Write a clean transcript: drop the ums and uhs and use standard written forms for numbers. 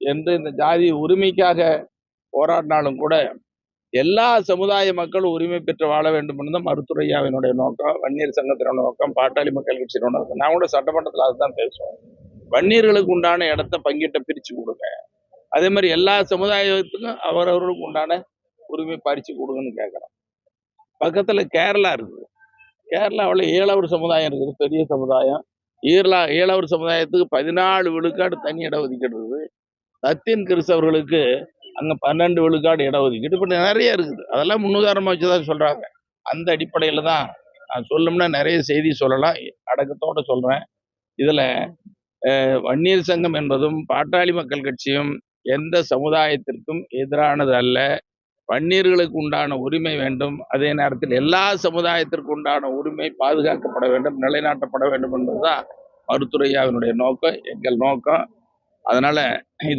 என்று இந்த ஜாதி உரிமைக்காக போராடினாலும் கூட எல்லா சமுதாய மக்களும் உரிமை பெற்று வாழ வேண்டும் தான் மருத்துவரையாவினுடைய நோக்கம், வன்னியர் சங்கத்தினோட நோக்கம், பாட்டாளி மக்கள் கட்சியினோட நோக்கம். நான் கூட சட்டமன்றத்தில் அதுதான் பேசுவேன். வன்னியர்களுக்கு உண்டான இடத்த பங்கீட்டை பிரிச்சு கொடுங்க, அதே மாதிரி எல்லா சமுதாயத்துக்கும் அவரவர்களுக்கு உண்டான உரிமை பறிச்சு கொடுங்கன்னு கேட்கிறோம். பக்கத்துல கேரளா இருக்குது. கேரளாவில் ஏழவர் சமுதாயம் இருக்குது, பெரிய சமுதாயம். ஏழவர் சமுதாயத்துக்கு 14 விழுக்காடு தனி இடஒதுக்கீடு இருக்குது. லத்தீன் கிறிஸ்தவர்களுக்கு அங்க 12 விழுக்காடு இடஒதுக்கீடு இப்ப நிறைய இருக்குது. அதெல்லாம் முன்னுதாரணமா வச்சுதான் சொல்றாங்க. அந்த அடிப்படையில தான் நான் சொல்லணும்னா நிறைய செய்தி சொல்லலாம், அடக்கத்தோட சொல்றேன். இதுல வன்னியர் சங்கம் என்பதும் பாட்டாளி மக்கள் கட்சியும் எந்த சமுதாயத்திற்கும் எதிரானது அல்ல. வன்னியர்களுக்கு உண்டான உரிமை வேண்டும், அதே நேரத்தில் எல்லா சமுதாயத்திற்கு உண்டான உரிமை பாதுகாக்கப்பட வேண்டும், நிலைநாட்டப்பட வேண்டும் என்பதுதான் மருத்துவரையாவினுடைய நோக்கம், எங்கள் நோக்கம். அதனால இது